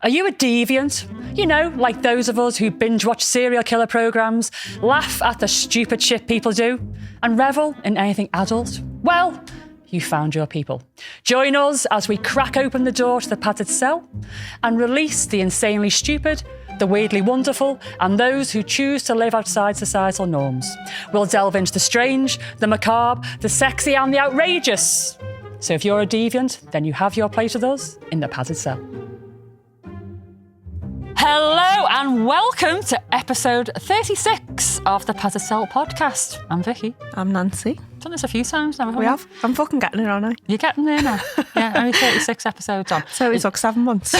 Are you a deviant? You know, like those of us who binge watch serial killer programmes, laugh at the stupid shit people do, and revel in anything adult? Well, you found your people. Join us as we crack open the door to the padded cell and release the insanely stupid, the weirdly wonderful, and those who choose to live outside societal norms. We'll delve into the strange, the macabre, the sexy, and the outrageous. So if you're a deviant, then you have your place with us in the padded cell. Hello and welcome to episode 36 of the Padded Cell podcast. I'm Vicky. I'm Nancy. Done this a few times now. We have. I'm fucking getting it, aren't I? You're getting there now. Yeah, only 36 episodes on. So it took 7 months.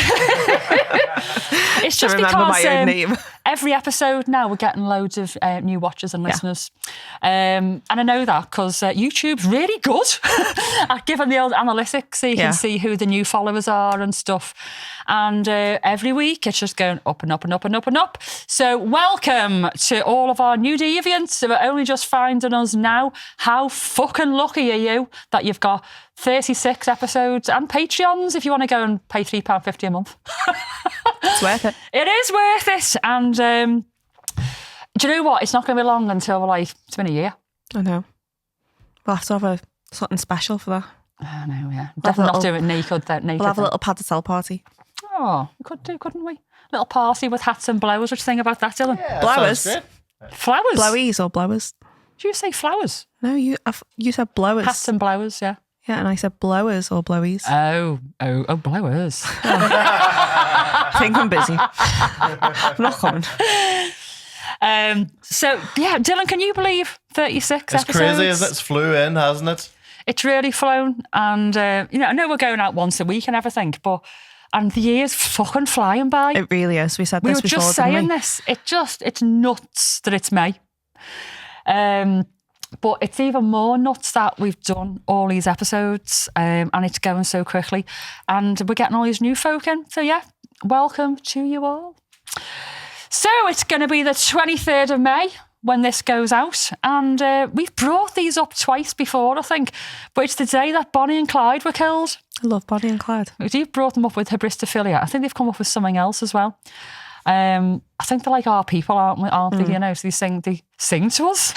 It's just remember because my own name. Every episode now we're getting loads of new watchers and listeners. And I know that because YouTube's really good at giving the old analytics so you can see who the new followers are and stuff. And every week it's just going up and up and up and up and up. So welcome to all of our new deviants who are only just finding us now. How fucking lucky are you that you've got 36 episodes and Patreons if you want to go and pay £3.50 a month. It's worth it. It is worth it. And do you know what? It's not going to be long until it's been a year. I know. We'll have to have something special for that. I know, yeah. Definitely not do it naked. We'll have a little padded cell party. Oh, we could do, couldn't we? Little party with hats and blowers. What do you think about that, Dylan? Yeah, blowers. Flowers? Blowies or blowers? Did you say flowers? No, you said blowers. Hats and blowers, yeah. Yeah, and I said blowers or blowies. Oh, blowers. I think I'm busy. I'm not coming. So, yeah, Dylan, can you believe 36 it's episodes? Crazy, isn't it? It's flew in, hasn't it? It's really flown. And, I know we're going out once a week and everything, and the year's fucking flying by. It really is. We said this before, We were just saying this. It's nuts that it's May. But it's even more nuts that we've done all these episodes and it's going so quickly. And we're getting all these new folk in. So, yeah, welcome to you all. So it's going to be the 23rd of May when this goes out. And we've brought these up twice before, I think. But it's the day that Bonnie and Clyde were killed. I love Bonnie and Clyde. You've brought them up with hybristophilia. I think they've come up with something else as well. I think they're like our people, aren't they? You know, so they sing to us.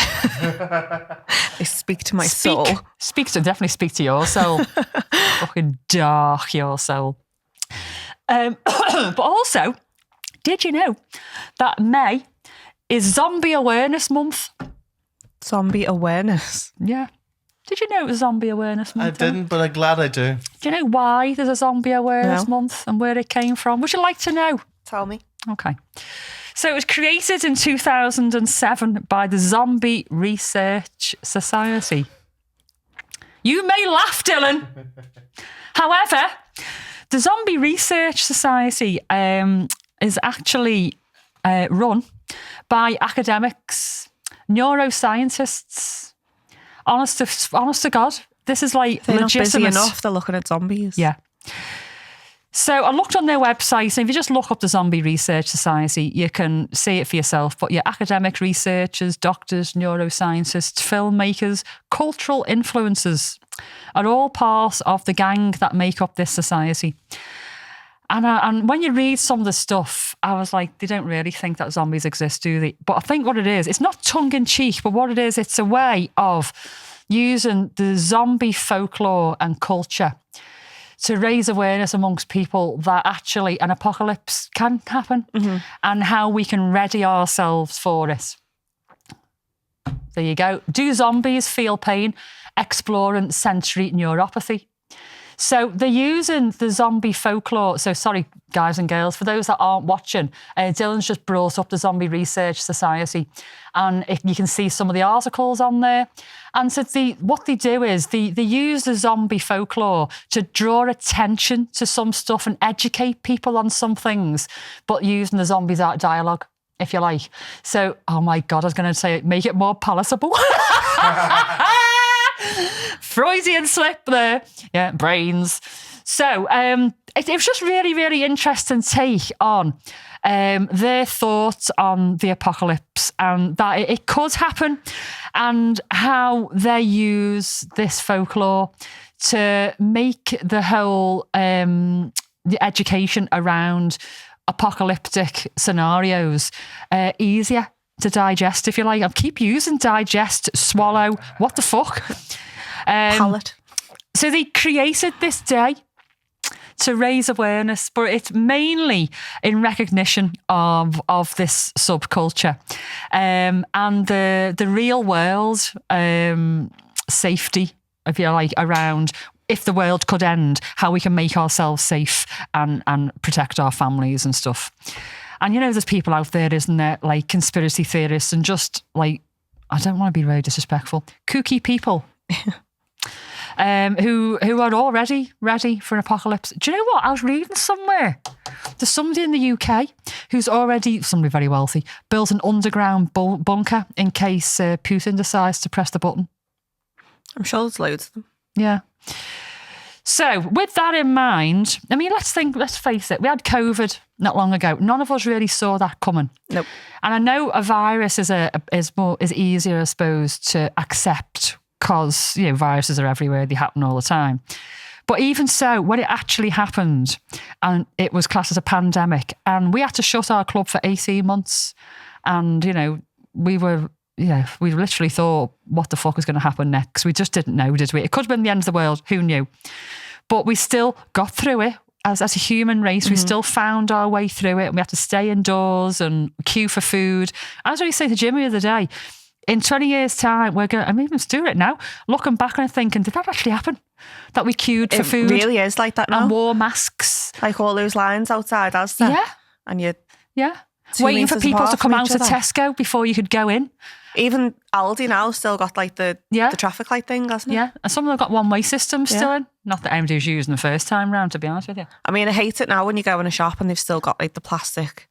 They speak to my soul. Definitely speak to your soul. Fucking dark your soul. But also, did you know that May is Zombie Awareness Month? Zombie awareness? Yeah. Did you know it was Zombie Awareness Month? I didn't, but I'm glad I do. Do you know why there's a Zombie Awareness Month and where it came from? Would you like to know? Tell me. Okay. So it was created in 2007 by the Zombie Research Society. You may laugh, Dylan. However, the Zombie Research Society is actually run by academics, neuroscientists. Honest to God, this is like they're legitimate. Not busy enough. They're looking at zombies. Yeah. So I looked on their website, and if you just look up the Zombie Research Society, you can see it for yourself. But academic researchers, doctors, neuroscientists, filmmakers, cultural influencers are all part of the gang that make up this society. And when you read some of the stuff, I was like, they don't really think that zombies exist, do they? But I think what it is, it's not tongue-in-cheek, but what it is, it's a way of using the zombie folklore and culture to raise awareness amongst people that actually an apocalypse can happen and how we can ready ourselves for it. There you go. Do zombies feel pain? Exploring sensory neuropathy. So they're using the zombie folklore. So sorry, guys and girls, for those that aren't watching, Dylan's just brought up the Zombie Research Society and you can see some of the articles on there. And so what they do is they use the zombie folklore to draw attention to some stuff and educate people on some things, but using the zombies art dialogue, if you like. So, oh my God, I was going to say, make it more palatable. Freudian slip there. Yeah, brains. So it was just really, really interesting take on their thoughts on the apocalypse and that it could happen and how they use this folklore to make the whole the education around apocalyptic scenarios easier to digest, if you like. I keep using digest, swallow, what the fuck? Palate. So they created this day to raise awareness, but it's mainly in recognition of this subculture and the real world safety, if you like, around if the world could end, how we can make ourselves safe and protect our families and stuff. And there's people out there, isn't there, like conspiracy theorists and just like, I don't want to be very disrespectful, kooky people. Who are already ready for an apocalypse. Do you know what? I was reading somewhere. There's somebody in the UK who's already, somebody very wealthy, built an underground bunker in case Putin decides to press the button. I'm sure there's loads of them. Yeah. So with that in mind, I mean, let's face it, we had COVID not long ago. None of us really saw that coming. Nope. And I know a virus is easier, I suppose, to accept because, viruses are everywhere, they happen all the time. But even so, when it actually happened and it was classed as a pandemic and we had to shut our club for 18 months and, we literally thought, what the fuck was going to happen next? We just didn't know, did we? It could have been the end of the world. Who knew? But we still got through it as a human race. We still found our way through it. We had to stay indoors and queue for food. I was really saying to Jimmy the other day, in 20 years' time, we're going to, I mean, let's do it now. Looking back and thinking, did that actually happen? That we queued for food? It really is like that now. And wore masks. Like all those lines outside, Asda. Yeah. And you... Yeah. Waiting for people to come out of Tesco before you could go in. Even Aldi now still got like the traffic light thing, hasn't it? Yeah. And some of them got one-way systems still in. Not that anybody was using the first time round, to be honest with you. I mean, I hate it now when you go in a shop and they've still got like the plastic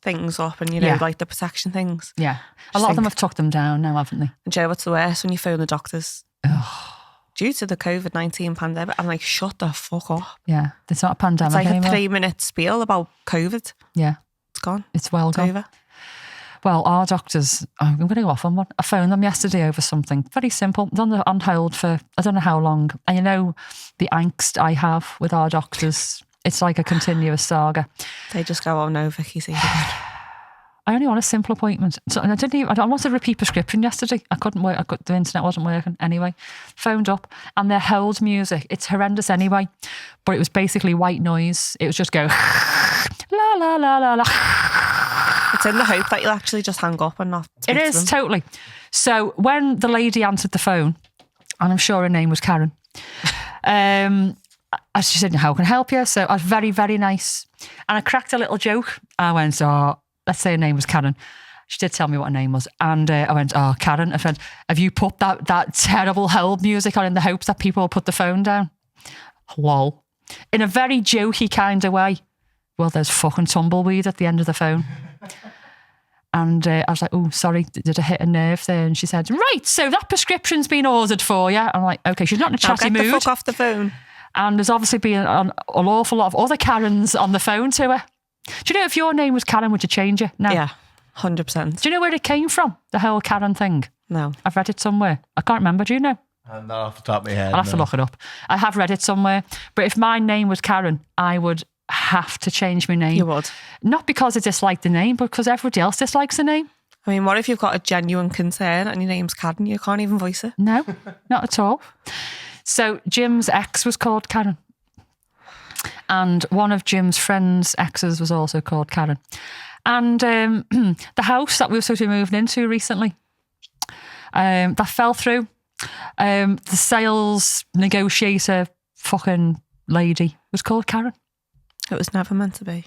things up and, like the protection things. Yeah. A lot of them have tucked them down now, haven't they? And Joe, what's the worst when you phone the doctors? Due to the COVID-19 pandemic, I'm like, shut the fuck up. Yeah. It's not a pandemic anymore. It's like anymore. a 3-minute spiel about COVID. Yeah. It's gone. It's well gone. Over. Well, our doctors, I'm going to go off on one. I phoned them yesterday over something very simple. It's on hold for I don't know how long. And the angst I have with our doctors, it's like a continuous saga. They just go, oh no, Vicky, see you again. I only want a simple appointment. So I wanted a repeat prescription yesterday. I couldn't work. The internet wasn't working anyway. Phoned up and their hold music, it's horrendous anyway. But it was basically white noise. It was just go la la la la la. It's in the hope that you'll actually just hang up and not speak It is, to them. totally. So when the lady answered the phone, and I'm sure her name was Karen, she said, how can I help you? So I was very, very nice. And I cracked a little joke. I went, let's say her name was Karen. She did tell me what her name was. And I went, Karen. I said, have you put that terrible hold music on in the hopes that people will put the phone down? Lol. In a very jokey kind of way. Well, there's fucking tumbleweed at the end of the phone. And I was like, oh, sorry, did I hit a nerve there? And she said, right, so that prescription's been ordered for you. I'm like, okay, she's not in a chatty mood. Get the fuck off the phone. And there's obviously been an awful lot of other Karens on the phone to her. Do you know if your name was Karen, would you change it? No. Yeah, 100%. Do you know where it came from, the whole Karen thing? No. I've read it somewhere. I can't remember, do you know? Not off the top of my head. I'll have to look it up. I have read it somewhere. But if my name was Karen, I would have to change my name. You would? Not because I dislike the name, but because everybody else dislikes the name. I mean, what if you've got a genuine concern and your name's Karen? You can't even voice it. No, not at all. So Jim's ex was called Karen. And one of Jim's friends' exes was also called Karen. And the house that we were supposed to be moving into recently, that fell through. The sales negotiator fucking lady was called Karen. It was never meant to be.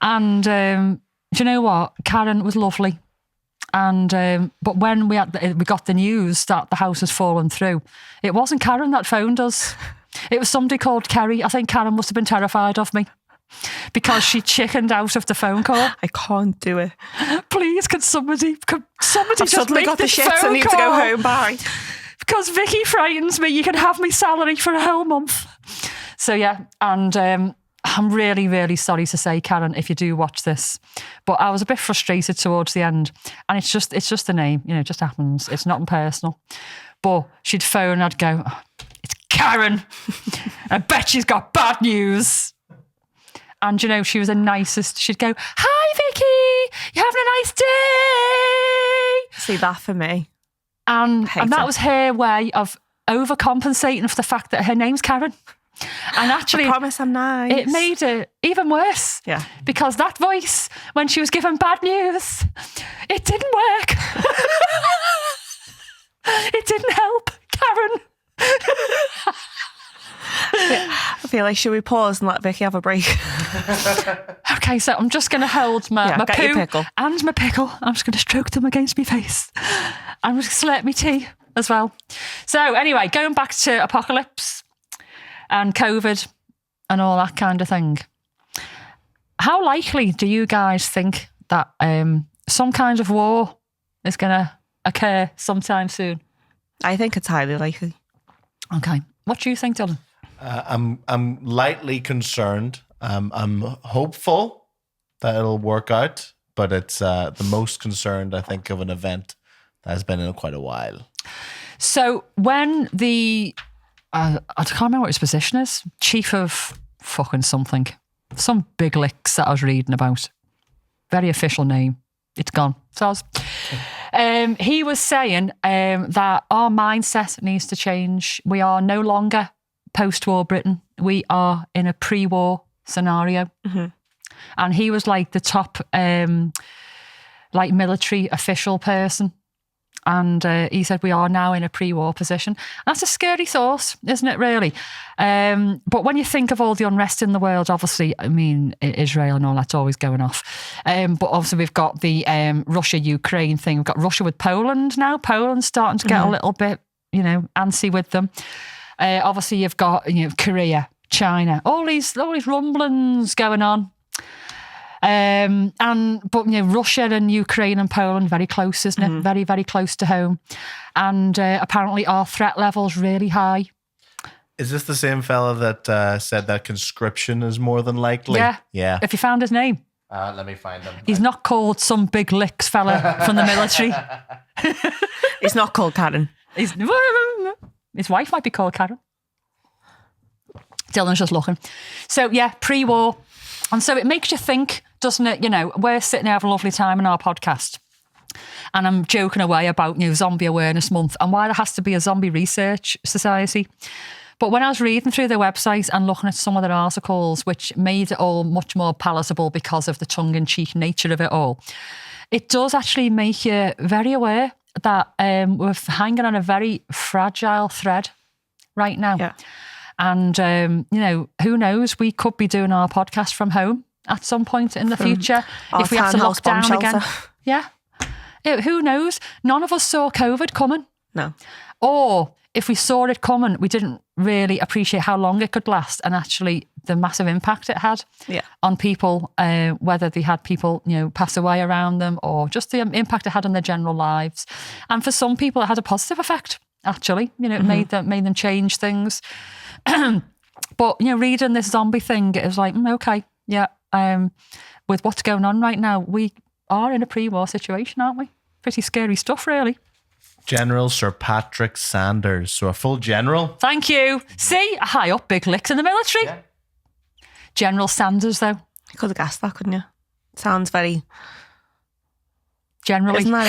And do you know what? Karen was lovely. And but when we got the news that the house has fallen through, it wasn't Karen that phoned us. It was somebody called Kerry. I think Karen must have been terrified of me because she chickened out of the phone call. I can't do it. Please, could somebody I've just suddenly make got the this shits phone and need to go home. Bye. Because Vicky frightens me. You can have my salary for a whole month. So yeah, and I'm really, really sorry to say, Karen, if you do watch this, but I was a bit frustrated towards the end, and it's just the name, it just happens. It's not personal. But she'd phone, I'd go, it's Karen. I bet she's got bad news. And, you know, she was the nicest. She'd go, "Hi, Vicky, you having a nice day?" See, that for me. And that it. was her way of overcompensating for the fact that her name's Karen. And actually, I promise I'm nice. it made it even worse. Yeah. Because that voice, when she was given bad news, it didn't work. It didn't help, Karen. I feel like, should we pause and let Vicky have a break? Okay, so I'm just going to hold my get your poo pickle. and my pickle. I'm just going to stroke them against my face. I'm just going to slurp my tea as well. So anyway, going back to apocalypse and COVID and all that kind of thing. How likely do you guys think that some kind of war is going to occur sometime soon? I think it's highly likely. Okay. What do you think, Dylan? I'm lightly concerned. I'm hopeful that it'll work out, but it's the most concerned I think of an event that has been in quite a while. So when the I can't remember what his position is, chief of fucking something, some big licks that I was reading about, very official name. It's gone. Soz. He was saying that our mindset needs to change. We are no longer post-war Britain. We are in a pre-war scenario. Mm-hmm. And he was like the top like military official person. And he said we are now in a pre-war position. That's a scary thought, isn't it, really? But when you think of all the unrest in the world, obviously, I mean, Israel and all that's always going off. But obviously we've got the Russia-Ukraine thing. We've got Russia with Poland now. Poland's starting to get a little bit, you know, antsy with them. Obviously you've got, you know, Korea, China, all these rumblings going on. But you know, Russia and Ukraine and Poland, very close, isn't it? Very, very close to home. And apparently our threat level's really high. Is this the same fella that said that conscription is more than likely? Yeah. If you found his name. Let me find him. He's not called some big licks fella from the military. He's not called Karen. His wife might be called Karen. Dylan's just looking. So yeah, pre-war. And so it makes you think, doesn't it? You know, we're sitting here having a lovely time in our podcast. And I'm joking away about, you know, Zombie Awareness Month and why there has to be a zombie research society. But when I was reading through their website and looking at some of their articles, which made it all much more palatable because of the tongue-in-cheek nature of it all, it does actually make you very aware that we're hanging on a very fragile thread right now. Yeah. And, you know, who knows? We could be doing our podcast from home at some point in the future if we have to lock down again. Yeah. Who knows? None of us saw COVID coming. No. Or if we saw it coming, we didn't really appreciate how long it could last and actually the massive impact it had on people, whether they had people, you know, pass away around them or just the impact it had on their general lives. And for some people, it had a positive effect, actually. You know, it made them change things. But, you know, reading this zombie thing, it was like, okay, yeah. With what's going on right now, we are in a pre-war situation, aren't we? Pretty scary stuff, really. General Sir Patrick Sanders. So a full general. Thank you. See, high up, big licks in the military. Yeah. General Sanders, though. You could have guessed that, couldn't you? Sounds very... Generally. Isn't that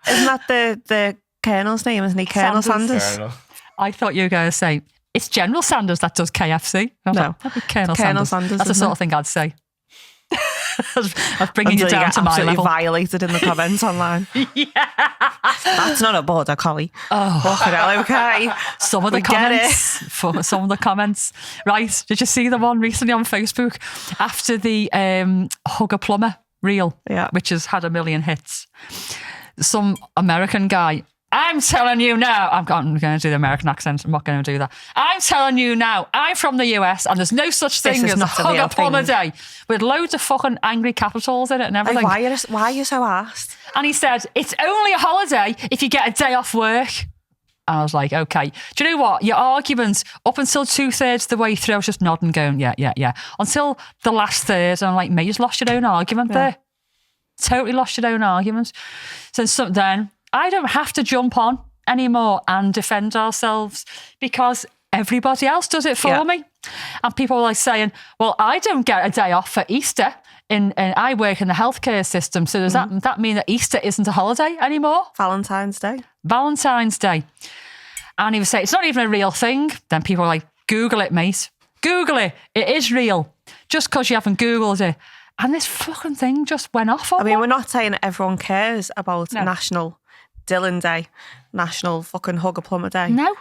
isn't that the Colonel's name, isn't he? Colonel Sanders. Colonel. I thought you were going to say, it's General Sanders that does KFC. No. Like, that'd be Colonel Sanders. That's the sort of thing I'd say. I was bringing you down to my level. Violated in the comments online. Yeah. That's not a border collie. Oh, okay. Some of the comments. Right. Did you see the one recently on Facebook after the Hug a Plumber reel, which has had 1 million hits? Some American guy, I'm telling you now, I'm going to do the American accent, I'm not going to do that. I'm telling you now, I'm from the US and there's no such thing as Hug a Plumber Day with loads of fucking angry capitals in it and everything. Like, why are you so arsed? And he said, it's only a holiday if you get a day off work. And I was like, okay. Do you know what? Your arguments up until 2/3 of the way through, I was just nodding going, yeah. Until the last third, and I'm like, mate, you just lost your own argument there. Totally lost your own argument. So then I don't have to jump on anymore and defend ourselves because everybody else does it for me. And people were like saying, well, I don't get a day off for Easter. And I work in the healthcare system. So does that mean that Easter isn't a holiday anymore? Valentine's Day. Valentine's Day. And he was saying, it's not even a real thing. Then people were like, Google it, mate. Google it. It is real. Just because you haven't Googled it. And this fucking thing just went off on I mean, me. we're not saying everyone cares about No. National Dylan Day, National fucking Hug a Plumber Day. No.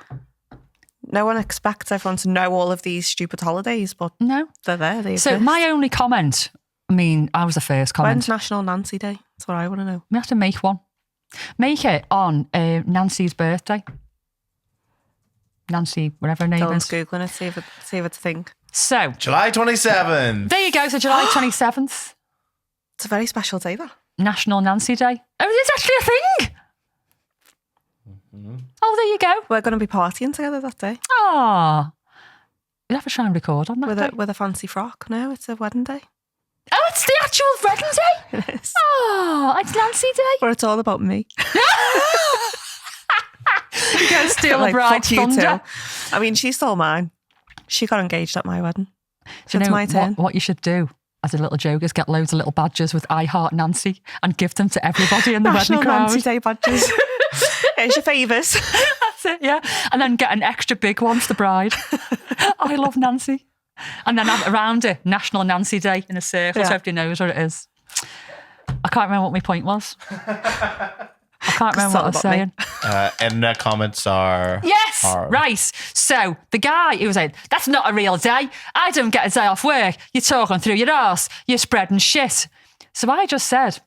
No one expects everyone to know all of these stupid holidays, but No. they're there. They So exist. my only comment, I mean, I was the first comment. When's National Nancy Day? That's what I want to know. We have to make one. Make it on Nancy's birthday. Nancy, whatever her name Dylan's is. Googling it, see if it's a thing. So, July 27th. there you go. So July 27th, It's a very special day, that. National Nancy Day. Oh, it's actually a thing. Oh, there you go. We're going to be partying together that day Ah, we'll have to try and record on that day. with a fancy frock. No, it's a wedding day. Oh, it's the actual wedding day. It is. Oh, it's Nancy Day. But it's all about me. You're going to steal the Like, bride's fuck you thunder. too. I mean, she stole mine. She got engaged at my wedding. Do So you it's know my turn. what you should do as a little joke is get loads of little badges with I Heart Nancy and give them to everybody in the National wedding crowd. Nancy Day badges. Here's your favours. That's it, yeah. And then get an extra big one for the bride. I love Nancy. And then have around it National Nancy Day in a circle so Yeah. everybody knows what it is. I can't remember what my point was. I can't remember what I was it's all saying. about Internet comments are... Yes, are- right. So the guy, he was like, that's not a real day. I don't get a day off work. You're talking through your arse. You're spreading shit. So I just said,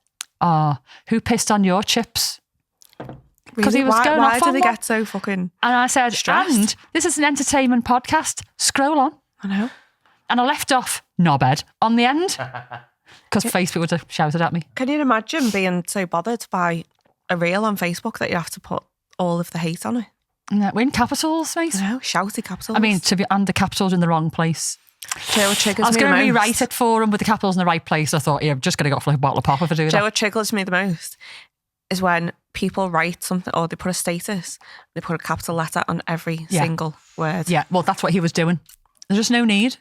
who pissed on your chips? Because he was why, going why off do on they one. get so fucking... And I said, stressed? and this is an entertainment podcast. Scroll on. I know. And I left off knobhead on the end because Facebook would have shouted at me. Can you imagine being so bothered by a reel on Facebook that you have to put all of the hate on it? No, we're in capitals, mate. I know, shouty capitals. I mean, and the capitals in the wrong place. Do you know what triggers I was me the going to most? rewrite it for him with the capitals in the right place. I thought, yeah, I'm just going to go off like a bottle of pop if I do Do you know that. what triggers me the most? Is when people write something or they put a status, they put a capital letter on every Yeah. single word. Yeah, well, that's what he was doing. There's just no need.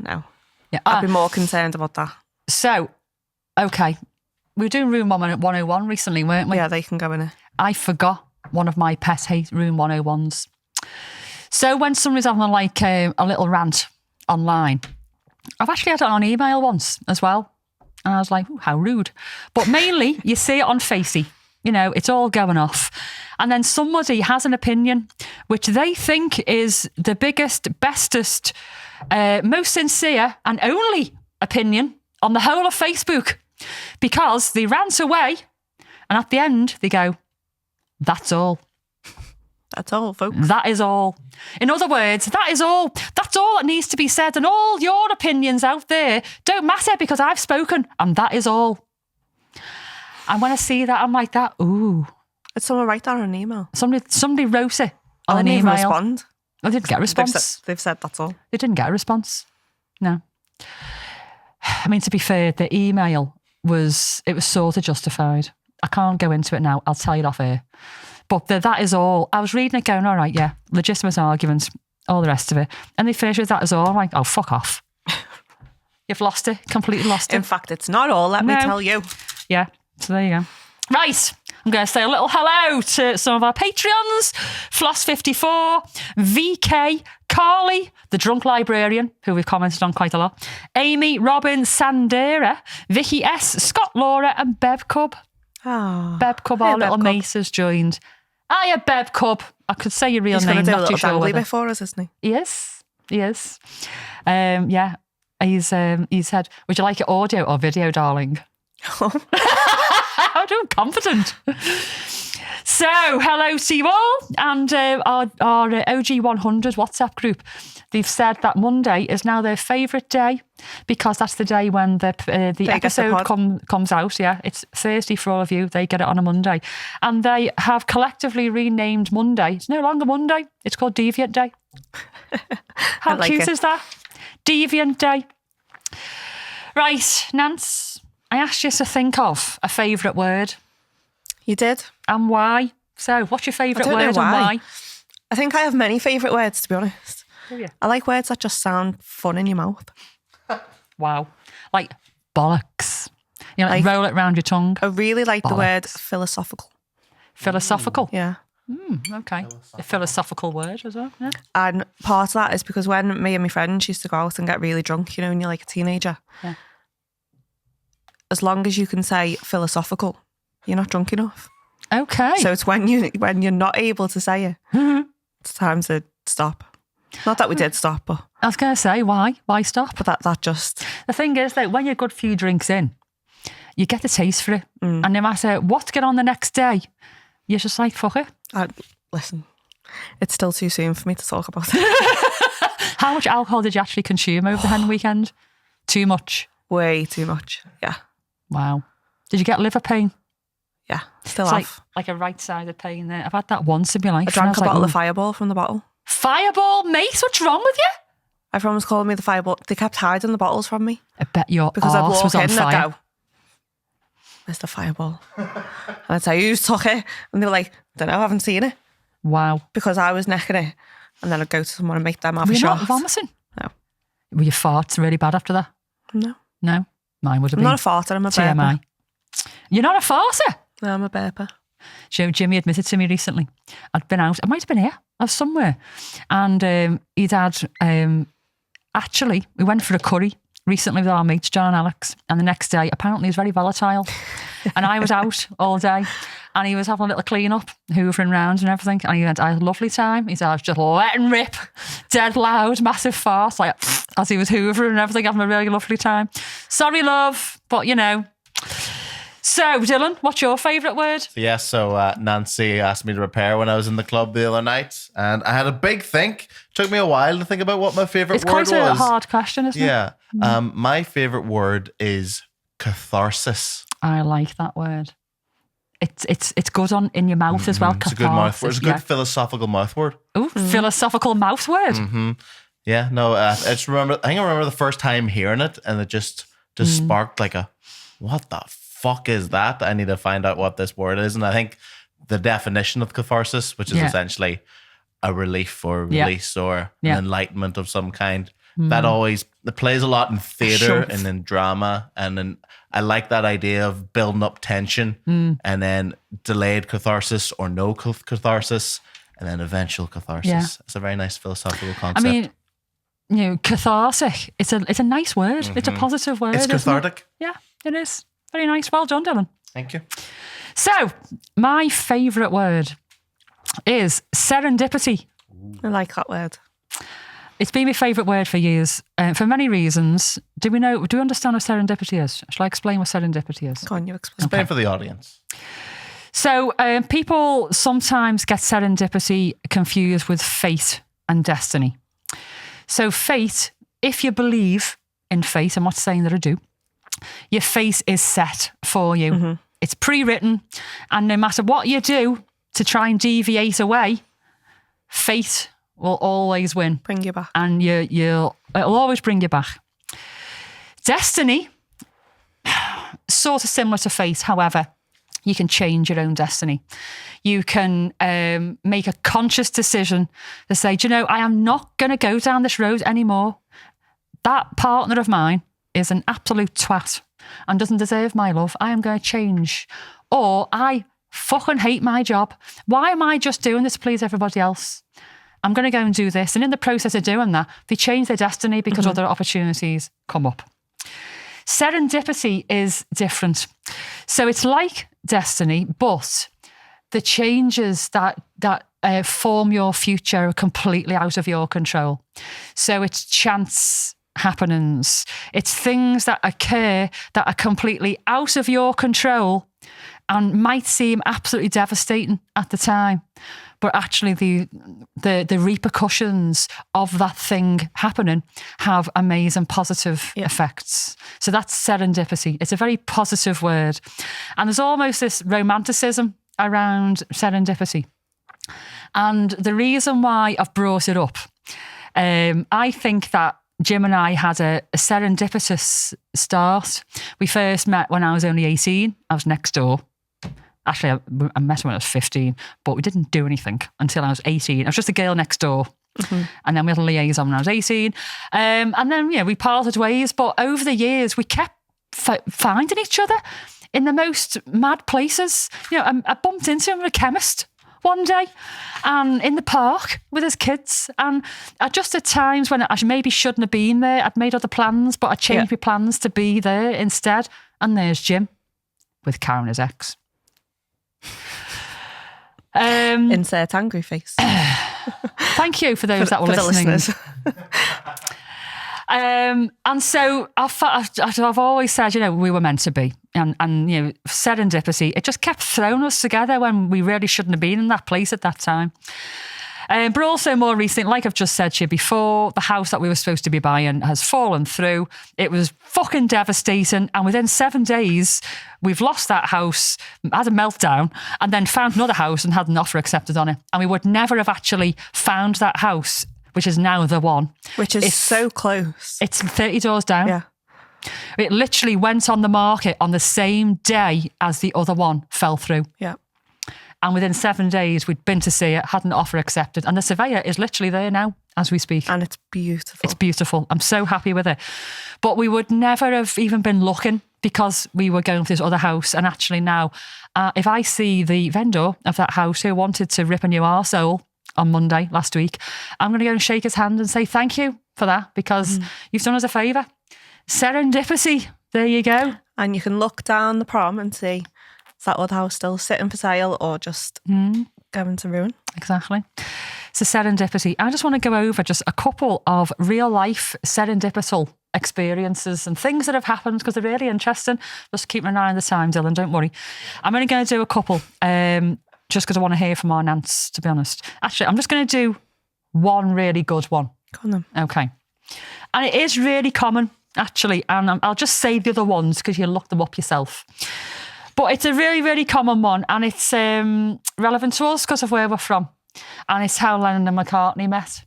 No. Yeah. I'd be more concerned about that. So, okay. We were doing Room 101 recently, weren't we? Yeah, they can go in it. I forgot one of my pet hate Room 101s. So when somebody's having like a little rant online, I've actually had it on email once as well. And I was like, ooh, how rude. But mainly you see it on Facey. You know, it's all going off. And then somebody has an opinion which they think is the biggest, bestest, most sincere and only opinion on the whole of Facebook. Because they rant away and at the end they go, that's all. That's all, folks. That is all. In other words, that is all. That's all that needs to be said. And all your opinions out there don't matter because I've spoken and that is all. And when I see that, I'm like that, ooh. Did someone write that on an email? Somebody wrote it on I an didn't even email. respond. I didn't get a response. They've said that's all. They didn't get a response. No. I mean, to be fair, the email was sort of justified. I can't go into it now. I'll tell you off air. But that is all. I was reading it going, all right, yeah, legitimate arguments, all the rest of it. And they finished with that is all. I'm like, oh, fuck off. You've lost it, completely lost In it. fact, it's not all, let me No. tell you. Yeah, so there you go. Right, I'm going to say a little hello to some of our Patreons. Floss54, VK, Carly, the drunk librarian, who we've commented on quite a lot, Amy, Robin, Sandera, Vicky S, Scott Laura, and Bev Cub. Oh, Beb Cub, Hiya, our little Beb Cub. mate, has joined. Hiya, Beb Cub. I could say your real he's going name, to do a not too little sure dangly whether. bit for us, isn't he? He is. He is. Yeah. He's said, would you like it audio or video, darling? I'm doing confident. So, hello to you all. And our OG100 WhatsApp group, they've said that Monday is now their favourite day because that's the day when the get the episode pod. comes out. Yeah, it's Thursday for all of you. They get it on a Monday. And they have collectively renamed Monday. It's no longer Monday. It's called Deviant Day. How like cute it. is that? Deviant Day. Right, Nance, I asked you to think of a favourite word You did? and why. So, what's your favourite I don't know word and why. why? I think I have many favourite words, to be honest. Do you? I like words that just sound fun in your mouth. Wow. Like bollocks. You know, like roll it around your tongue. I really like the word Bollocks. philosophical. Philosophical. Yeah. Okay. A philosophical word as well. Yeah. And part of that is because when me and my friends used to go out and get really drunk, you know, when you're like a teenager, Yeah. as long as you can say philosophical, you're not drunk enough. Okay. So it's when you're not able to say it, it's time to stop. Not that we did stop, but I was going to say, why? Why stop? that just... The thing is, though, when you're a good few drinks in, you get the taste for it. And no matter what get on the next day, you're just like, fuck it. Listen, it's still too soon for me to talk about it. How much alcohol did you actually consume over the hen weekend? Too much. Way too much. Yeah. Wow. Did you get liver pain? Yeah. Still It's have. like a right-sided pain there. I've had that once in my life. I drank a was bottle like, of Fireball from the bottle. Fireball, mate, what's wrong with you? Everyone was calling me the Fireball. They kept hiding the bottles from me. I bet your Because I'd arse walk was on in and fire. I'd go, "Where's the Fireball?" And I'd say, "Who's took it?" And they were like, "Don't know, I haven't seen it." Wow. Because I was necking it. And then I'd go to someone and make them have Were a you shot. not vomiting? No. Were your farts really bad after that? No. No? Mine would have I'm been. not a farter, I'm a burper. TMI. You're not a farter? No, I'm a burper. Jimmy admitted to me recently. I'd been out. I might have been here. I was somewhere. And he'd had... actually, we went for a curry recently with our mates, John and Alex. And the next day, apparently, he was very volatile. And I was out all day. And he was having a little clean up, hoovering round and everything. And he went, I had a lovely time. He said, I was just letting rip, dead loud, massive farce, like as he was hoovering and everything, having a really lovely time. Sorry, love, but you know. So, Dylan, what's your favourite word? So Nancy asked me to repair when I was in the club the other night, and I had a big think. Took me a while to think about what my favourite word was. It's quite a hard question, isn't it? Yeah. My favourite word is catharsis. I like that word. It's good on in your mouth as well. It's a good mouth word. It's a good philosophical mouth word. Ooh, philosophical mouth word. Yeah, no, I think I remember the first time hearing it, and it just sparked like a, what the fuck is that? I need to find out what this word is. And I think the definition of catharsis, which is essentially a relief or release or an enlightenment of some kind, that always it plays a lot in theatre and in drama, and then I like that idea of building up tension and then delayed catharsis or no catharsis and then eventual catharsis. Yeah. It's a very nice philosophical concept. I mean, you know, cathartic. It's a nice word. It's a positive word. It's isn't cathartic. it? Yeah, it is. Very nice. Well done, Dylan. Thank you. So, my favourite word is serendipity. I like that word. It's been my favourite word for years, for many reasons. Do we understand what serendipity is? Shall I explain what serendipity is? Go on, you explain. Explain for the audience. So people sometimes get serendipity confused with fate and destiny. So fate, if you believe in fate, I'm not saying that I do, your fate is set for you. It's pre-written, and no matter what you do to try and deviate away, fate will always win. Bring you back. And it'll always bring you back. Destiny, sort of similar to fate, however, you can change your own destiny. You can make a conscious decision to say, do you know, I am not going to go down this road anymore. That partner of mine is an absolute twat and doesn't deserve my love. I am going to change. Or I fucking hate my job. Why am I just doing this to please everybody else? I'm going to go and do this. And in the process of doing that, they change their destiny because other opportunities come up. Serendipity is different. So it's like destiny, but the changes that form your future are completely out of your control. So it's chance happenings. It's things that occur that are completely out of your control and might seem absolutely devastating at the time. But actually the repercussions of that thing happening have amazing positive effects. So that's serendipity. It's a very positive word. And there's almost this romanticism around serendipity. And the reason why I've brought it up, I think that Jim and I had a serendipitous start. We first met when I was only 18. I was next door. Actually, I met him when I was 15, but we didn't do anything until I was 18. I was just a girl next door. And then we had a liaison when I was 18. And then, we parted ways. But over the years, we kept finding each other in the most mad places. I bumped into him at a chemist one day and in the park with his kids. And just at times when I maybe shouldn't have been there, I'd made other plans, but I changed my plans to be there instead. And there's Jim with Karen, his ex. Insert angry face. Thank you for those that were listening. And so I've always said, we were meant to be. And serendipity, it just kept throwing us together when we really shouldn't have been in that place at that time. But also more recently, like I've just said to you before, the house that we were supposed to be buying has fallen through. It was fucking devastating. And within 7 days, we've lost that house, had a meltdown, and then found another house and had an offer accepted on it. And we would never have actually found that house, which is now the one. Which is so close. It's 30 doors down. Yeah. It literally went on the market on the same day as the other one fell through. Yeah. And within 7 days, we'd been to see it, had an offer accepted. And the surveyor is literally there now as we speak. And it's beautiful. It's beautiful. I'm so happy with it. But we would never have even been looking because we were going for this other house. And actually now, if I see the vendor of that house who wanted to rip a new arsehole on Monday last week, I'm going to go and shake his hand and say thank you for that because you've done us a favour. Serendipity. There you go. And you can look down the prom and see, is that other house still sitting for sale or just going to ruin? Exactly. So serendipity. I just want to go over just a couple of real life serendipitous experiences and things that have happened because they're really interesting. Just keep an eye on the time, Dylan, don't worry. I'm only going to do a couple just because I want to hear from our Nance, to be honest. Actually, I'm just going to do one really good one. Go on then. Okay. And it is really common, actually, and I'll just say the other ones because you'll look them up yourself. But it's a really, really common one, and it's relevant to us because of where we're from. And it's how Lennon and McCartney met.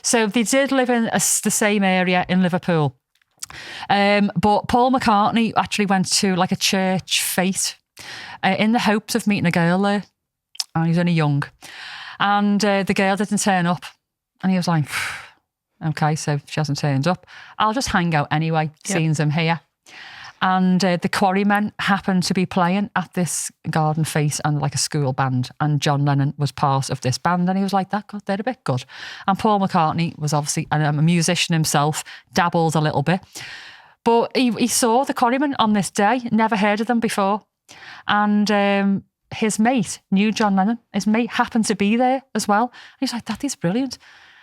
So they did live in the same area in Liverpool. But Paul McCartney actually went to like a church fete in the hopes of meeting a girl there. And he was only young. And the girl didn't turn up. And he was like, okay, so she hasn't turned up. I'll just hang out anyway, seeing them here. And the Quarrymen happened to be playing at this garden fete and like a school band. And John Lennon was part of this band. And he was like, they're a bit good. And Paul McCartney was obviously a musician himself, dabbled a little bit. But he saw the Quarrymen on this day, never heard of them before. And his mate knew John Lennon. His mate happened to be there as well. And he's like, that is brilliant.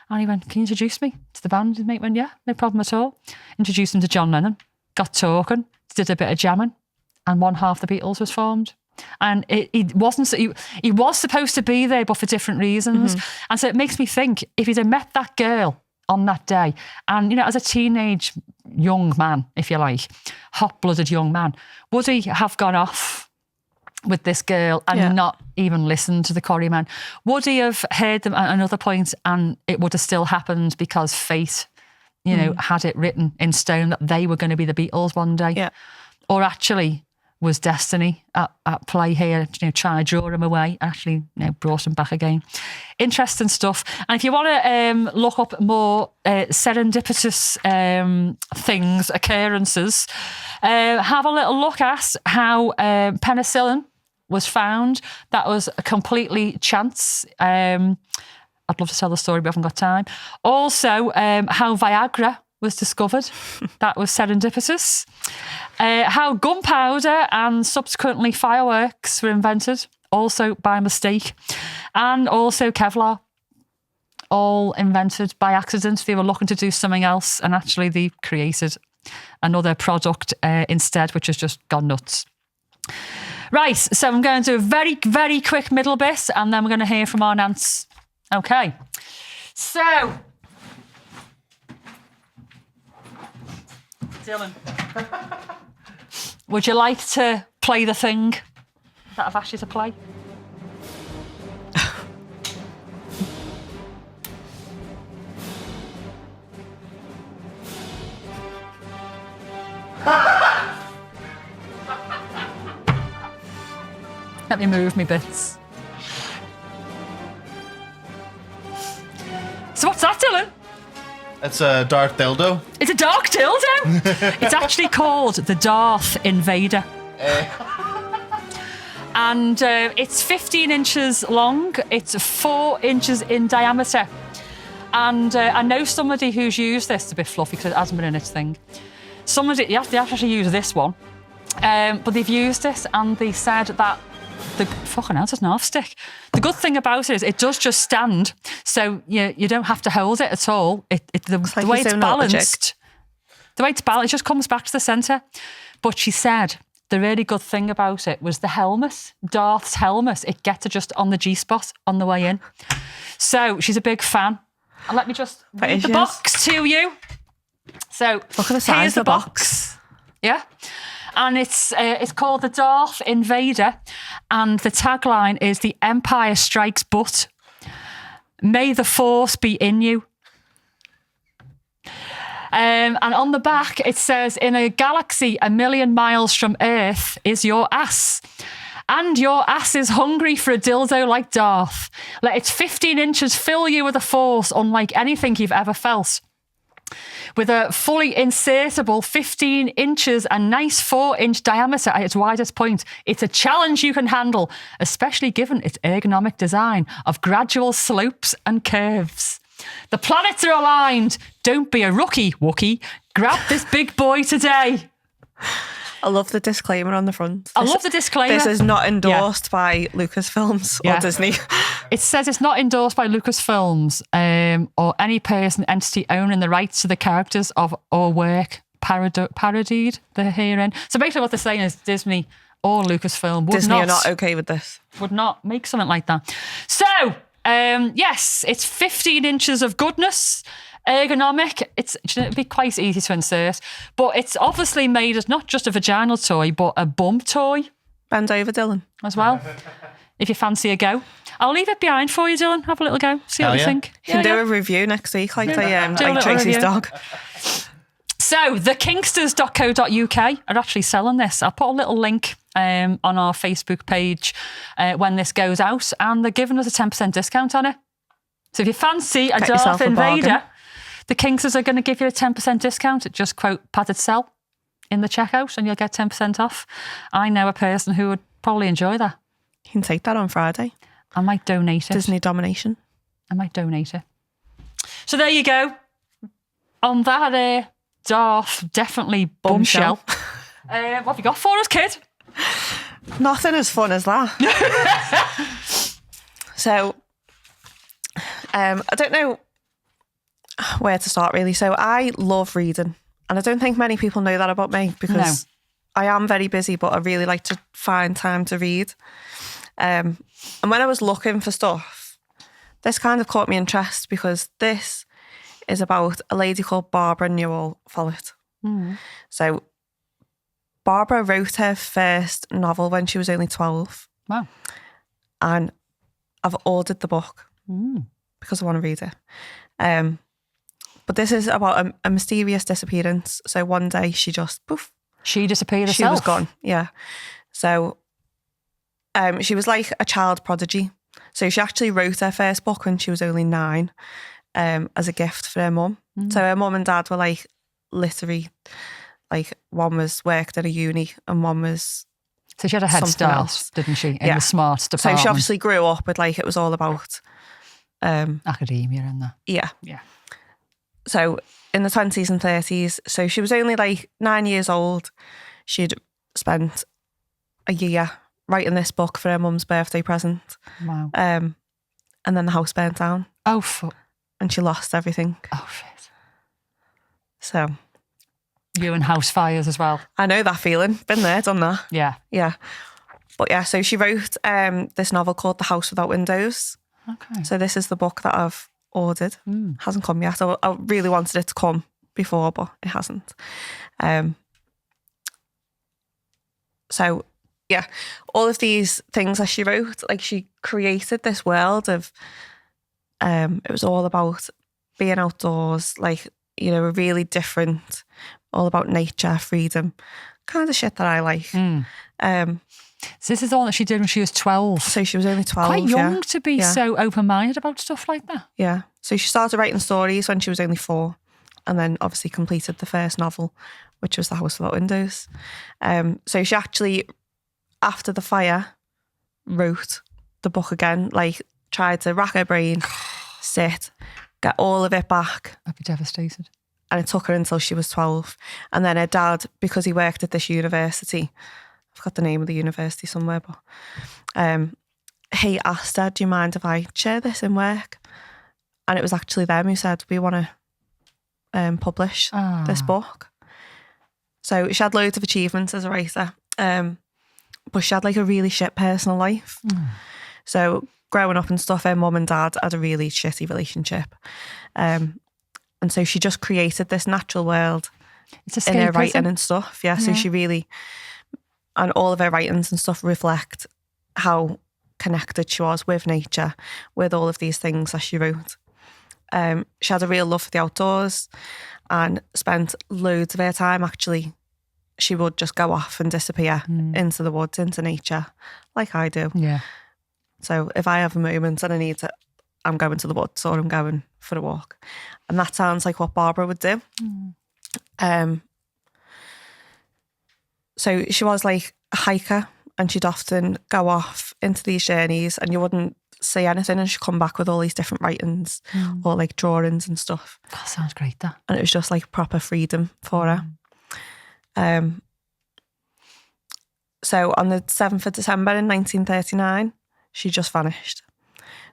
And he went, can you introduce me to the band? His mate went, yeah, no problem at all. Introduced him to John Lennon, got talking, did a bit of jamming, and one half the Beatles was formed. And he was supposed to be there, but for different reasons. And so it makes me think, if he'd have met that girl on that day, and, as a teenage young man, if you like, hot-blooded young man, would he have gone off with this girl and not even listened to the Quarrymen? Would he have heard them at another point and it would have still happened because fate, had it written in stone that they were going to be the Beatles one day? Yeah. Or actually was destiny at play here, trying to draw him away, actually brought him back again. Interesting stuff. And if you want to look up more serendipitous things, occurrences, have a little look at how penicillin was found. That was a completely chance. I'd love to tell the story, but we haven't got time. Also, how Viagra was discovered. That was serendipitous. How gunpowder and subsequently fireworks were invented, also by mistake. And also Kevlar, all invented by accident. They were looking to do something else and actually they created another product instead, which has just gone nuts. Right, so I'm going to do a very, very quick middle bit and then we're going to hear from our Nance. Okay, so... Dylan, would you like to play the thing that I've asked you to play? Let me move me bits. It's a Darth dildo. It's a dark dildo. It's actually called the Darth Invader. And it's 15 inches long. It's 4 inches in diameter. And I know somebody who's used this. It's a bit fluffy because it hasn't been in its thing. Somebody, they have to actually use this one. But they've used it and they said that the fucking hell, it's an half stick. The good thing about it is it does just stand. So you don't have to hold it at all. The way it's balanced, it just comes back to the centre. But she said the really good thing about it was the helmet, Darth's helmet. It gets adjusted on the G-spot on the way in. So she's a big fan. And let me just read the box to you. So look at the size of the box. Yeah. And it's called the Darth Invader. And the tagline is "The Empire Strikes But. May the Force be in you." And on the back, it says, "In a galaxy a million miles from Earth is your ass. And your ass is hungry for a dildo like Darth. Let its 15 inches fill you with a force unlike anything you've ever felt. With a fully insertable 15 inches and nice 4-inch diameter at its widest point, it's a challenge you can handle, especially given its ergonomic design of gradual slopes and curves. The planets are aligned. Don't be a rookie, Wookie. Grab this big boy today." I love the disclaimer on the front. I love the disclaimer. This is not endorsed by Lucasfilms or Disney. It says it's not endorsed by Lucasfilms or any person, entity owning the rights to the characters of or work parodied they're herein. So basically what they're saying is Disney or Lucasfilm are not okay with this. Would not make something like that. So, yes, it's 15 inches of goodness. Ergonomic, it'd be quite easy to insert, but it's obviously made as not just a vaginal toy, but a bum toy. Bend over, Dylan. As well, if you fancy a go. I'll leave it behind for you, Dylan. Have a little go. See what you think. You can do a review next week, like Tracy's review. dog. So, thekingsters.co.uk are actually selling this. I'll put a little link on our Facebook page when this goes out, and they're giving us a 10% discount on it. So if you fancy a Darth Invader, the Kingsters are going to give you a 10% discount. Just quote padded sell in the checkout and you'll get 10% off. I know a person who would probably enjoy that. You can take that on Friday. I might donate it. Disney Domination. I might donate it. So there you go. On that Darth, definitely bombshell. What have you got for us, kid? Nothing as fun as that. So, I don't know where to start really. So I love reading, and I don't think many people know that about me because I am very busy, but I really like to find time to read. And when I was looking for stuff, this kind of caught me interest because this is about a lady called Barbara Newell Follett. So Barbara wrote her first novel when she was only 12. Wow. And I've ordered the book because I want to read it. But this is about a mysterious disappearance. So one day she just, poof. She disappeared herself? She was gone, yeah. So she was like a child prodigy. So she actually wrote her first book when she was only 9 as a gift for her mum. So her mum and dad were like literary, like one was worked at a uni and one was so she had a head start, didn't she, in the smart department? So she obviously grew up with like, it was all about academia and that. Yeah. Yeah. So in the 20s and 30s, so she was only like 9 years old. She'd spent a year writing this book for her mum's birthday present. Wow. And then the house burnt down. Oh, fuck. And she lost everything. Oh, shit. So. You and house fires as well. I know that feeling. Been there, done that. Yeah. Yeah. But yeah, so she wrote this novel called The House Without Windows. Okay. So this is the book that I've ordered. Hasn't come yet. I really wanted it to come before, but it hasn't. So yeah, all of these things that she wrote, like she created this world of, it was all about being outdoors, like, you know, a really different, all about nature, freedom, kind of shit that I like. So this is the one that she did when she was 12. So she was only 12. Quite young to be so open-minded about stuff like that. Yeah. So she started writing stories when she was only 4. and then obviously completed the first novel, which was The House Without Windows. So she actually, after the fire, wrote the book again, like tried to rack her brain, sit, get all of it back. I'd be devastated. And it took her until she was 12. And then her dad, because he worked at this university, I've got the name of the university somewhere, but he asked her, do you mind if I share this in work? And it was actually them who said, we want to publish this book. So she had loads of achievements as a writer, but she had like a really shit personal life. So growing up and stuff, her mum and dad had a really shitty relationship. And so she just created this natural world in her writing and stuff. Yeah, so she really, and all of her writings and stuff reflect how connected she was with nature, with all of these things that she wrote. She had a real love for the outdoors and spent loads of her time actually. She would just go off and disappear into the woods, into nature, like I do. Yeah. So if I have a moment and I need to, I'm going to the woods or I'm going for a walk. And that sounds like what Barbara would do. So she was like a hiker, and she'd often go off into these journeys and you wouldn't say anything, and she'd come back with all these different writings or like drawings and stuff. That sounds great, that. And it was just like proper freedom for her. So on the 7th of December in 1939, she just vanished.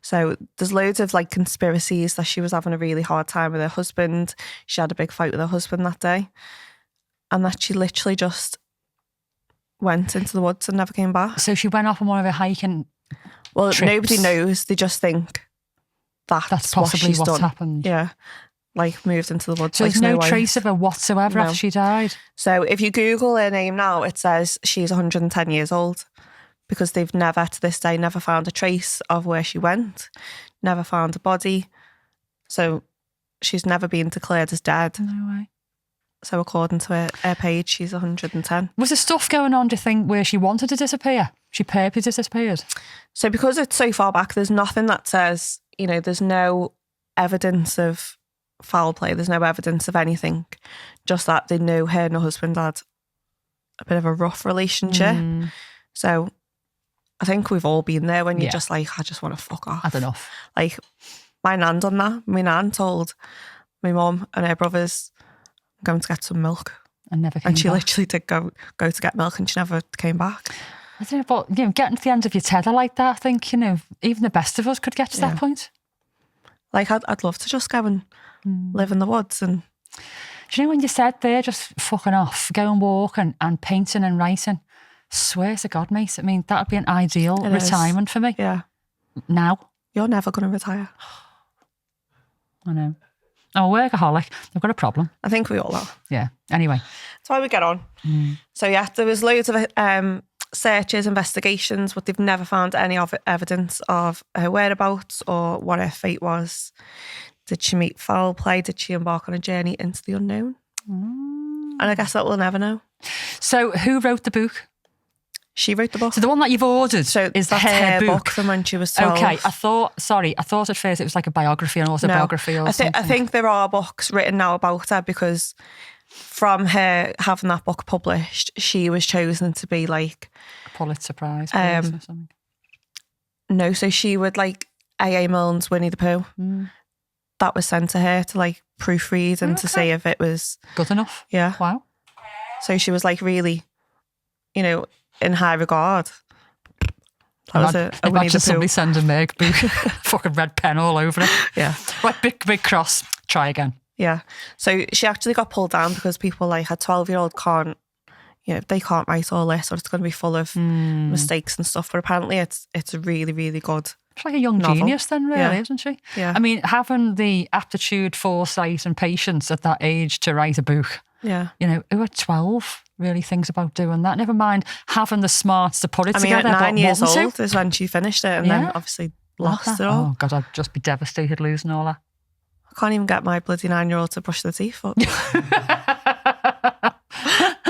So there's loads of like conspiracies that she was having a really hard time with her husband. She had a big fight with her husband that day, and that she literally just went into the woods and never came back. So she went off on one of her hiking trips. Nobody knows. They just think that's possibly what's done. Happened. Yeah, like moved into the woods. So like there's no Snow White. trace of her whatsoever after she died? So if you Google her name now, it says she's 110 years old, because they've never, to this day, never found a trace of where she went, never found a body. So she's never been declared as dead. No way. So according to her page, she's 110. Was there stuff going on, do you think, where she wanted to disappear? She purposely disappeared? So because it's so far back, there's nothing that says, there's no evidence of foul play. There's no evidence of anything. Just that they knew her and her husband had a bit of a rough relationship. So I think we've all been there when you're just like, I just want to fuck off. Had enough. Like, my nan done that. My nan told my mum and her brothers, I'm going to get some milk. And never came And she back. literally did go to get milk, and she never came back. I don't know, but getting to the end of your tether like that, I think, even the best of us could get to that point. Like, I'd love to just go and live in the woods. And do you know when you said there, just fucking off, go and walk and painting and writing? Swear to God, mate. I mean, that would be an ideal retirement for me. Yeah. Now. You're never going to retire. I know. I'm a workaholic. I've got a problem. I think we all are. Yeah. Anyway. That's why we get on. So yeah, there was loads of searches, investigations, but they've never found any evidence of her whereabouts or what her fate was. Did she meet foul play? Did she embark on a journey into the unknown? And I guess that we'll never know. So who wrote the book? She wrote the book. So the one that you've ordered is that's her book from when she was 12. Okay, I thought at first it was like a biography, an autobiography or something. I think there are books written now about her, because from her having that book published, she was chosen to be like a Pulitzer Prize or something. No, so she would like A.A. Milne's Winnie the Pooh. That was sent to her to like proofread and to see if it was good enough. Yeah. Wow. So she was like really, in high regard. That was a Winnie the Pooh. Somebody sending Meg book, fucking red pen all over it. Yeah. Right, big cross. Try again. Yeah. So she actually got pulled down because people like her 12-year-old can't, they can't write all this, or it's going to be full of mistakes and stuff. But apparently it's really, really good. She's like a young novel. Genius then, really, isn't she? Yeah. I mean, having the aptitude, foresight and patience at that age to write a book. Yeah. Who at 12 really thinks about doing that. Never mind having the smarts to put it together. At 9 years old to. is when she finished it, and then obviously lost it all. Oh God, I'd just be devastated losing all that. I can't even get my bloody 9-year-old to brush their teeth up.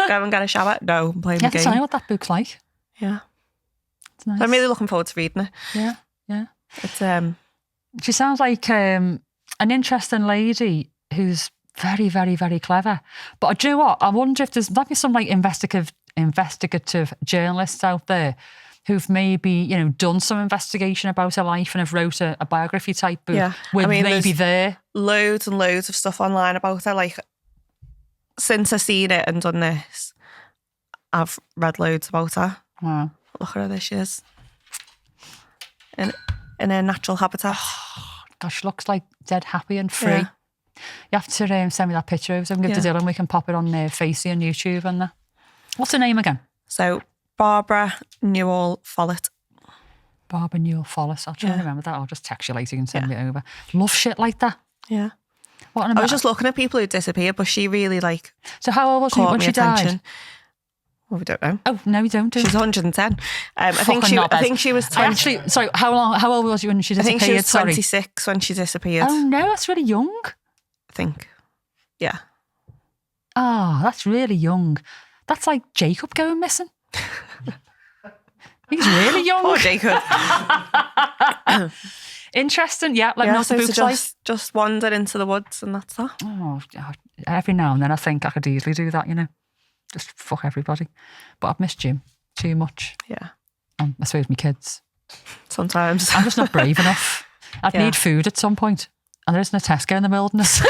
Go and get a shower. No, I'm playing the game. Tell you what that book's like. Yeah. It's nice. I'm really looking forward to reading it. Yeah. It's she sounds like an interesting lady who's Very, very, very clever. But do you know what? I wonder if there's maybe some like investigative journalists out there who've maybe, you know, done some investigation about her life and have wrote a biography type book with maybe there. Loads and loads of stuff online about her. Like, since I've seen it and done this, I've read loads about her. Wow. Look at her, there she is. In her natural habitat. Gosh, looks like dead happy and free. Yeah. You have to send me that picture over so I can give to Dylan. We can pop it on Facey on YouTube and that. What's her name again? So, Barbara Newell Follett. Barbara Newell Follett. I'll try and remember that. I'll just text you later. You can send it over. Love shit like that. Yeah. What I was just looking at people who disappeared, but she really like. So how old was she when she died? Well, we don't know. Oh no, we don't. She's 110. I think she was 20. Actually, sorry. How old was she when she disappeared? I think she was 26 when she disappeared. Oh no, that's really young. I think. Yeah. Oh, that's really young. That's like Jacob going missing. He's really young. Oh, Jacob. Interesting. Yeah, let me know what the book's like. Just wander into the woods and that's that. Oh, every now and then I think I could easily do that, you know. Just fuck everybody. But I've missed Jim too much. Yeah. I suppose my kids. Sometimes. I'm just not brave enough. I'd need food at some point. And there isn't a Tesco in the wilderness.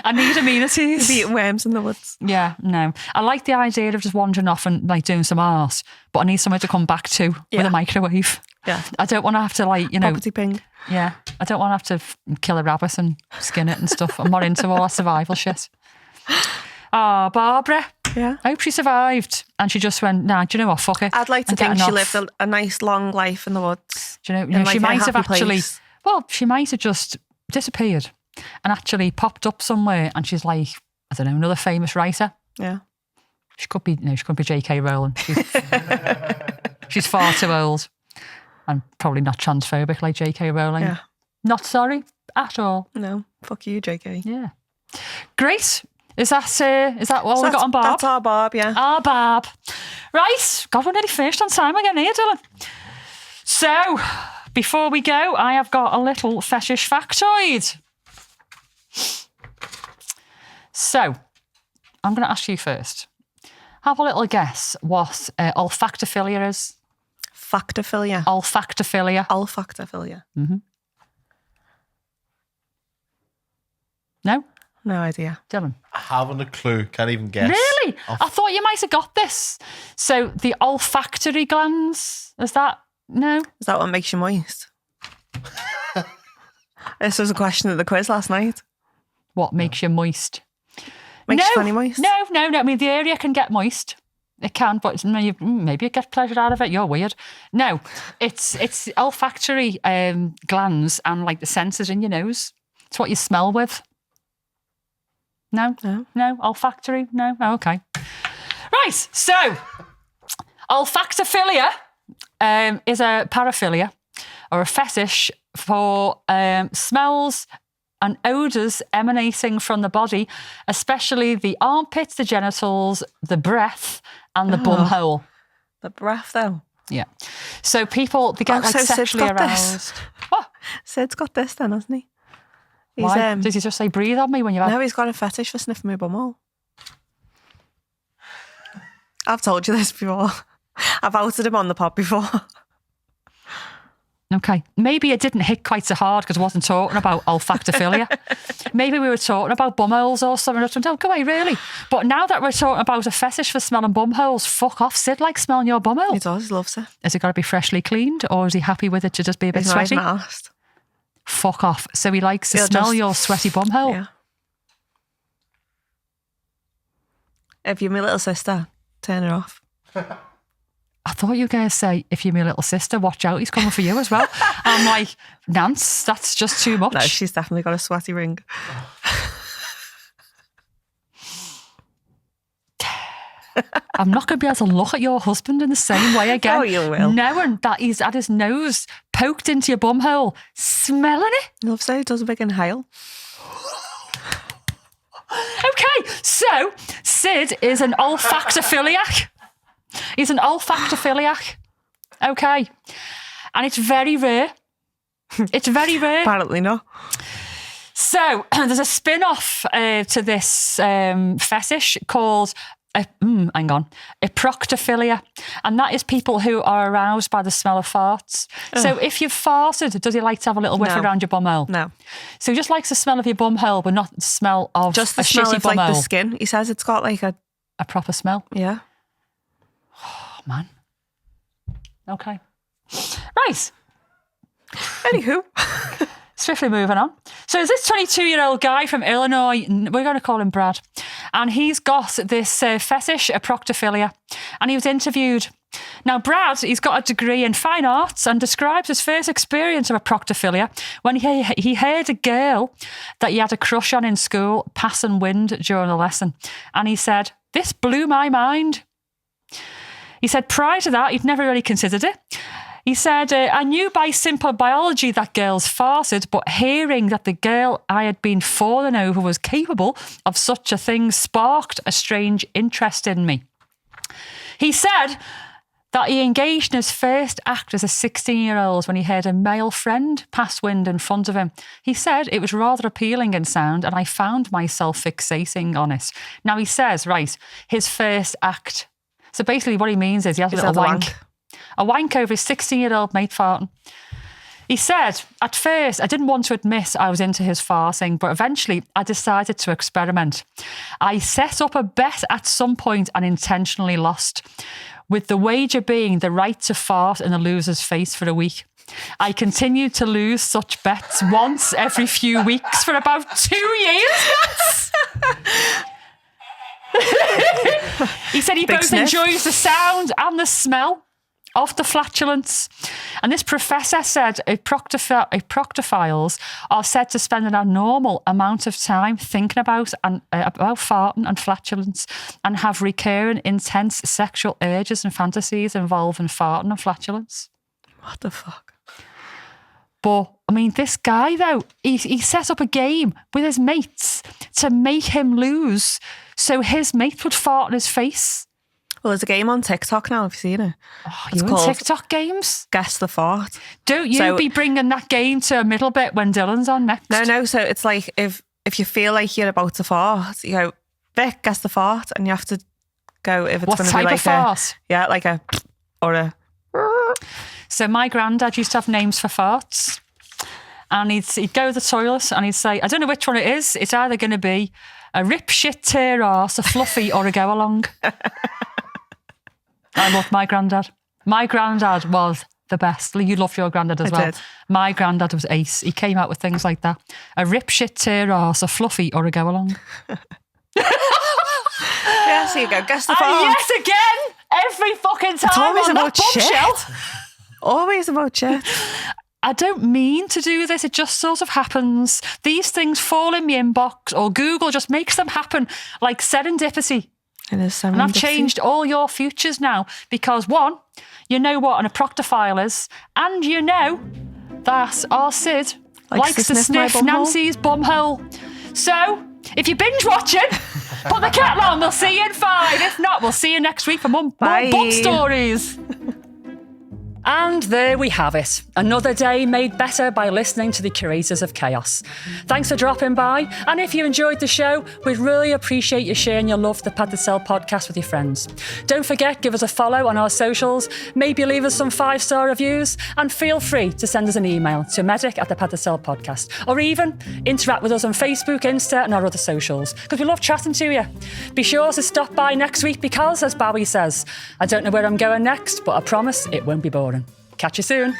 I need amenities. Eating worms in the woods. Yeah, no. I like the idea of just wandering off and like doing some arse, but I need somewhere to come back to with a microwave. Yeah. I don't want to have to like, you know. Property ping. Yeah. I don't want to have to kill a rabbit and skin it and stuff. I'm not into all that survival shit. Oh, Barbara. Yeah. I hope she survived. And she just went, nah, do you know what? Fuck it. I'd like to think she lived a nice long life in the woods. Do you know, like she might have actually, place. well, she might have just disappeared and actually popped up somewhere and she's like, I don't know, another famous writer. Yeah. She could be J.K. Rowling. She's far too old and probably not transphobic like J.K. Rowling. Yeah. Not sorry at all. No, fuck you, J.K. Yeah. Great. Is that all we got on Barb? That's our Barb, yeah. Our Barb. Right. God, we're nearly finished on time again here, Dylan. So, before we go, I have got a little fetish factoid. So, I'm going to ask you first. Have a little guess what olfactophilia is. Factophilia. Olfactophilia. Olfactophilia. Mm-hmm. No? No idea. Dylan? I haven't a clue. Can't even guess. Really? I thought you might have got this. So the olfactory glands, is that? No? Is that what makes you moist? This was a question at the quiz last night. What makes you moist? Makes you funny moist? No. I mean, the area can get moist. It can, but maybe you get pleasure out of it. You're weird. No, it's olfactory glands and like the sensors in your nose. It's what you smell with. No? No? Olfactory? No? Oh, okay. Right, so olfactophilia is a paraphilia or a fetish for smells and odours emanating from the body, especially the armpits, the genitals, the breath and the bum hole. The breath, though. Yeah. So people, they get like sexually aroused. What? Sid's got this then, hasn't he? Why? Does he just say breathe on me when you're out? No, he's got a fetish for sniffing my bumhole. I've told you this before. I've outed him on the pod before. Okay. Maybe it didn't hit quite so hard because I wasn't talking about olfactophilia. Maybe we were talking about bumholes or something. I went, oh, go away, really? But now that we're talking about a fetish for smelling bumholes, fuck off. Sid likes smelling your bumhole. He does, he loves it. Has it got to be freshly cleaned or is he happy with it to just be a bit sweaty? He's not even asked. Fuck off. So he likes to smell your sweaty bumhole? Yeah. If you're my little sister, turn it off. I thought you were going to say, if you're my little sister, watch out, he's coming for you as well. I'm like, Nance, that's just too much. No, she's definitely got a sweaty ring. I'm not going to be able to look at your husband in the same way again. Oh, you will. Knowing that he's had his nose poked into your bumhole, smelling it. He loves it, he does a big inhale. Okay, so Sid is an olfactophiliac. He's an olfactophiliac. Okay. And it's very rare. It's very rare. Apparently not. So there's a spin-off to this fetish called proctophilia, and that is people who are aroused by the smell of farts. So if you've farted, does he like to have a little whiff around your bumhole? No. So he just likes the smell of your bumhole, but not the smell of just the a smell shitty of like the bumhole. skin. He says it's got like a proper smell. Yeah. Oh man. Okay. Right. Anywho. Swiftly moving on. So there's this 22-year-old guy from Illinois, we're going to call him Brad, and he's got this fetish, a proctophilia, and he was interviewed. Now, Brad, he's got a degree in fine arts and describes his first experience of a proctophilia when he heard a girl that he had a crush on in school passing wind during a lesson. And he said, "This blew my mind." He said prior to that, he'd never really considered it. He said, "I knew by simple biology that girls farted, but hearing that the girl I had been falling over was capable of such a thing sparked a strange interest in me." He said that he engaged in his first act as a 16-year-old when he heard a male friend pass wind in front of him. He said it was rather appealing in sound and I found myself fixating on it. Now he says, right, his first act. So basically what he means is he has a little wank. A wank over his 16-year-old mate farting. He said, "At first, I didn't want to admit I was into his farting, but eventually I decided to experiment. I set up a bet at some point and intentionally lost, with the wager being the right to fart in the loser's face for a week. I continued to lose such bets once every few weeks for about 2 years." He said he both enjoys the sound and the smell of the flatulence. And this professor said proctophiles are said to spend an abnormal amount of time thinking about farting and flatulence and have recurring intense sexual urges and fantasies involving farting and flatulence. What the fuck? But, I mean, this guy, though, he set up a game with his mates to make him lose so his mate would fart in his face. Well, there's a game on TikTok now. Have you seen it? Oh, you in TikTok games? Guess the fart. Don't you be bringing that game to a middle bit when Dylan's on next? No. So it's like if you feel like you're about to fart, you go, "Vic, guess the fart," and you have to go if it's going to be like of fart? Like a or a. So my granddad used to have names for farts, and he'd go to the toilet and he'd say, "I don't know which one it is. It's either going to be a rip, shit, tear arse, a fluffy, or a go along." I love my granddad. My granddad was the best. You loved your granddad as well. Did. My granddad was ace. He came out with things like that. A rip, shit, tear arse, a fluffy, or a go along. Yeah, so you go, guess the fart. Yes, again, every fucking time. It's always on about that bombshell. shit. Always about shit. I don't mean to do this. It just sort of happens. These things fall in my inbox or Google just makes them happen like serendipity. It is serendipity. And I've changed all your futures now because one, you know what a proctophile is, and you know that our Sid likes to sniff Nancy's bumhole. So, if you're binge watching, put the kettle on. We'll see you in 5. If not, we'll see you next week for more bum stories. And there we have it. Another day made better by listening to the curators of chaos. Thanks for dropping by. And if you enjoyed the show, we'd really appreciate you sharing your love for the Pad to Sell podcast with your friends. Don't forget, give us a follow on our socials, maybe leave us some 5-star reviews, and feel free to send us an email to medic@the-pad-to-sell-podcast, or even interact with us on Facebook, Insta, and our other socials, because we love chatting to you. Be sure to stop by next week because, as Bowie says, I don't know where I'm going next, but I promise it won't be boring. Catch you soon.